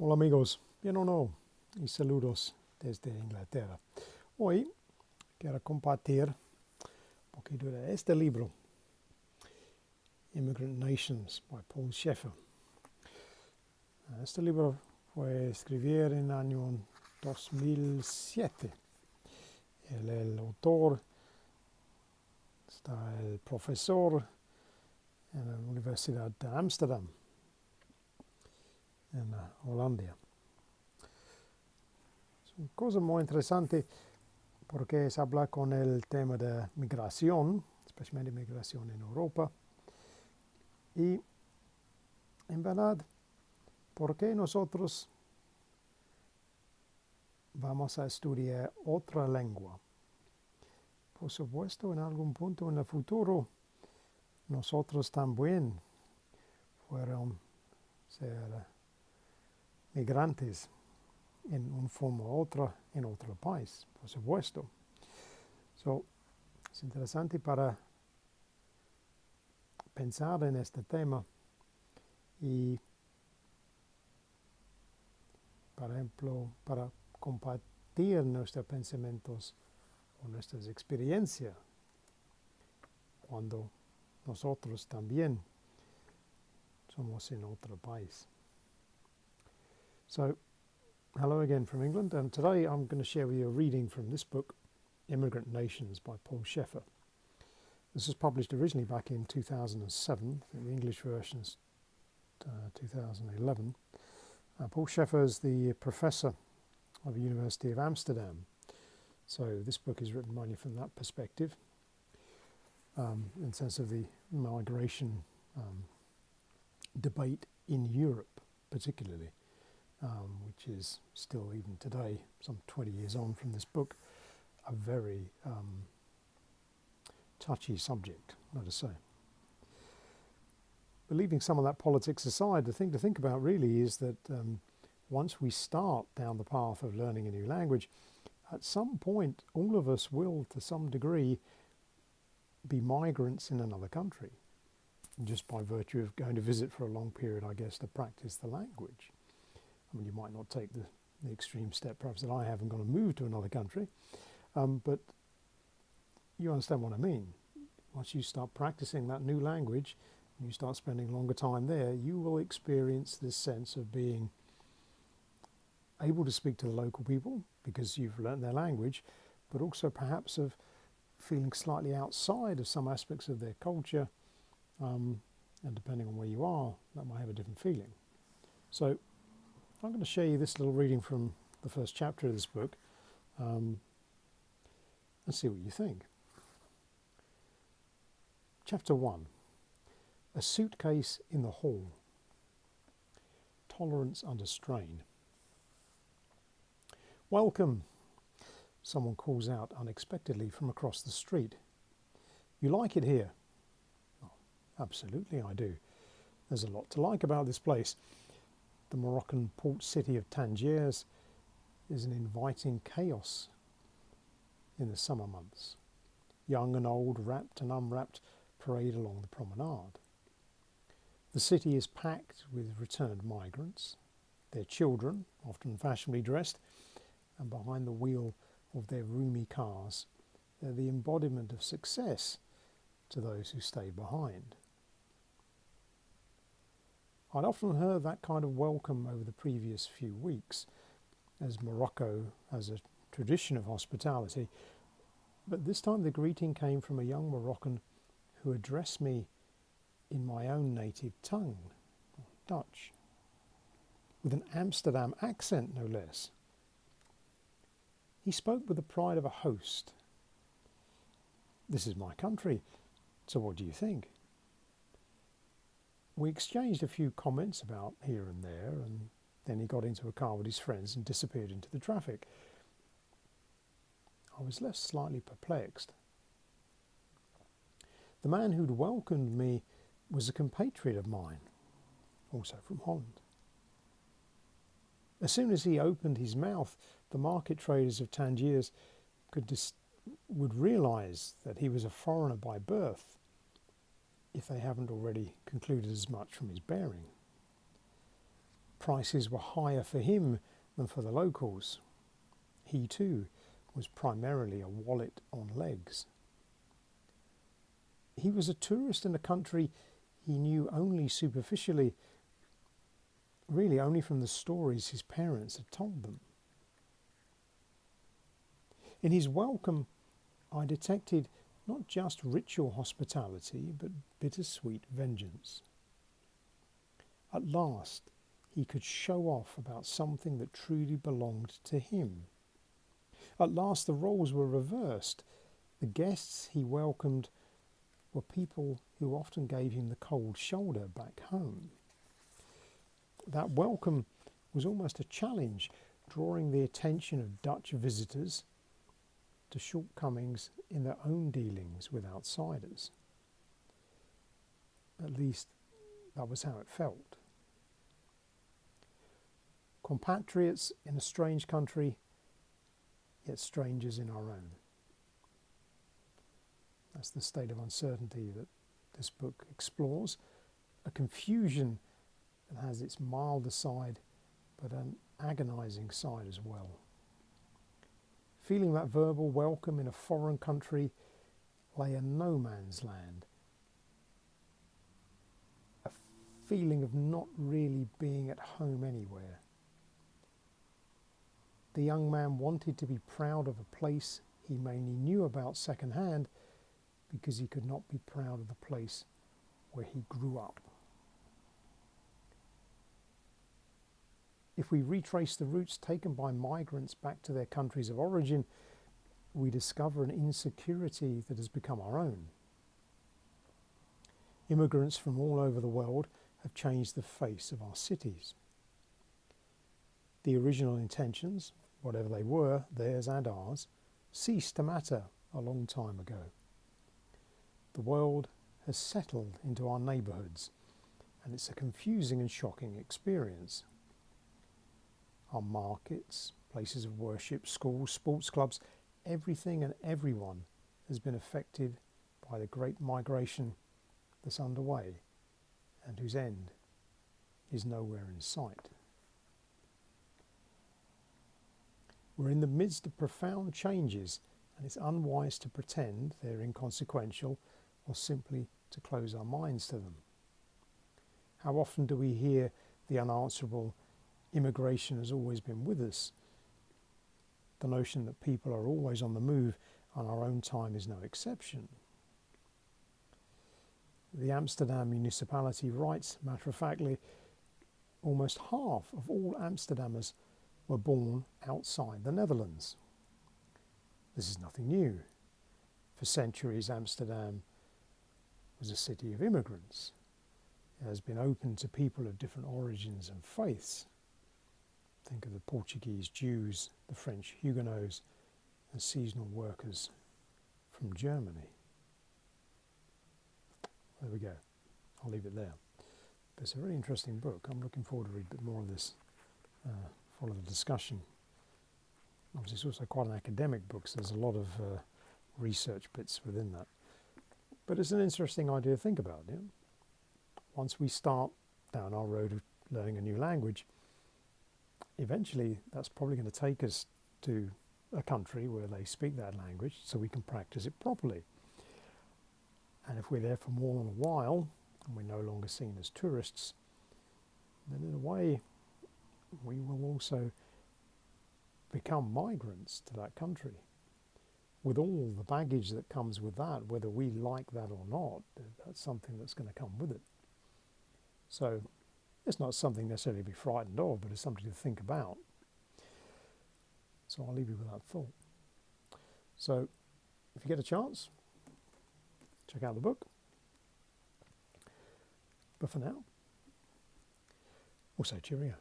Hola amigos, bien o no, y saludos desde Inglaterra. Hoy quiero compartir un poquito de este libro, Immigrant Nations, by Paul Scheffer. Este libro fue escrito en el año 2007. El autor está el profesor en la Universidad de Ámsterdam, en Holanda. Es una cosa muy interesante porque es hablar con el tema de migración, especialmente migración en Europa. Y en verdad, ¿por qué nosotros vamos a estudiar otra lengua? Por supuesto, en algún punto en el futuro, nosotros también fueron ser migrantes en una forma u otra en otro país, por supuesto. Es interesante para pensar en este tema y, por ejemplo, para compartir nuestros pensamientos o nuestras experiencias cuando nosotros también somos en otro país. So, hello again from England, and today I'm going to share with you a reading from this book, Immigrant Nations by Paul Scheffer. This was published originally back in 2007. I think the English version is 2011. Paul Scheffer is the professor of the University of Amsterdam. So this book is written mainly from that perspective, in the sense of the migration debate in Europe particularly, which is still even today, some 20 years on from this book, a very touchy subject, let us say. But leaving some of that politics aside, the thing to think about really is that once we start down the path of learning a new language, at some point all of us will, to some degree, be migrants in another country, just by virtue of going to visit for a long period, I guess, to practice the language. I mean, you might not take the extreme step, perhaps, that I have and going to move to another country, but you understand what I mean. Once you start practicing that new language, and you start spending longer time there, you will experience this sense of being able to speak to the local people because you've learned their language, but also perhaps of feeling slightly outside of some aspects of their culture, and depending on where you are, that might have a different feeling. So I'm going to show you this little reading from the first chapter of this book, and see what you think. Chapter 1. A suitcase in the hall. Tolerance under strain. Welcome, someone calls out unexpectedly from across the street. You like it here? Oh, absolutely I do. There's a lot to like about this place. The Moroccan port city of Tangiers is an inviting chaos in the summer months. Young and old, wrapped and unwrapped, parade along the promenade. The city is packed with returned migrants, their children, often fashionably dressed, and behind the wheel of their roomy cars, they're the embodiment of success to those who stay behind. I'd often heard that kind of welcome over the previous few weeks, as Morocco has a tradition of hospitality, but this time the greeting came from a young Moroccan who addressed me in my own native tongue, Dutch, with an Amsterdam accent no less. He spoke with the pride of a host. This is my country, so what do you think? We exchanged a few comments about here and there, and then he got into a car with his friends and disappeared into the traffic. I was left slightly perplexed. The man who'd welcomed me was a compatriot of mine, also from Holland. As soon as he opened his mouth, the market traders of Tangiers would realise that he was a foreigner by birth, if they haven't already concluded as much from his bearing. prices were higher for him than for the locals. He too was primarily a wallet on legs. He was a tourist in a country he knew only superficially, really only from the stories his parents had told them. In his welcome, I detected not just ritual hospitality, but bittersweet vengeance. At last, he could show off about something that truly belonged to him. At last, the roles were reversed. The guests he welcomed were people who often gave him the cold shoulder back home. That welcome was almost a challenge, drawing the attention of Dutch visitors to shortcomings in their own dealings with outsiders. At least, that was how it felt. Compatriots in a strange country, yet strangers in our own. That's the state of uncertainty that this book explores, a confusion that has its milder side, but an agonizing side as well. Feeling that verbal welcome in a foreign country lay a no man's land, a feeling of not really being at home anywhere. The young man wanted to be proud of a place he mainly knew about secondhand because he could not be proud of the place where he grew up. If we retrace the routes taken by migrants back to their countries of origin, we discover an insecurity that has become our own. Immigrants from all over the world have changed the face of our cities. The original intentions, whatever they were, theirs and ours, ceased to matter a long time ago. The world has settled into our neighbourhoods, and it's a confusing and shocking experience. Our markets, places of worship, schools, sports clubs, everything and everyone has been affected by the great migration that's underway and whose end is nowhere in sight. We're in the midst of profound changes, and it's unwise to pretend they're inconsequential or simply to close our minds to them. How often do we hear the unanswerable "immigration has always been with us"? The notion that people are always on the move and our own time is no exception. The Amsterdam municipality writes, matter-of-factly, almost half of all Amsterdammers were born outside the Netherlands. This is nothing new. For centuries, Amsterdam was a city of immigrants. It has been open to people of different origins and faiths. Think of the Portuguese Jews, the French Huguenots, and seasonal workers from Germany. There we go. I'll leave it there. But it's a very interesting book. I'm looking forward to read a bit more of this, follow the discussion. Obviously, it's also quite an academic book, so there's a lot of research bits within that. But it's an interesting idea to think about. Yeah? Once we start down our road of learning a new language, eventually that's probably going to take us to a country where they speak that language so we can practice it properly. And if we're there for more than a while and we're no longer seen as tourists, then in a way we will also become migrants to that country with all the baggage that comes with that, whether we like that or not. That's something that's going to come with it. So it's not something necessarily to be frightened of, but it's something to think about. So I'll leave you with that thought. So if you get a chance, check out the book. But for now, we'll say cheerio.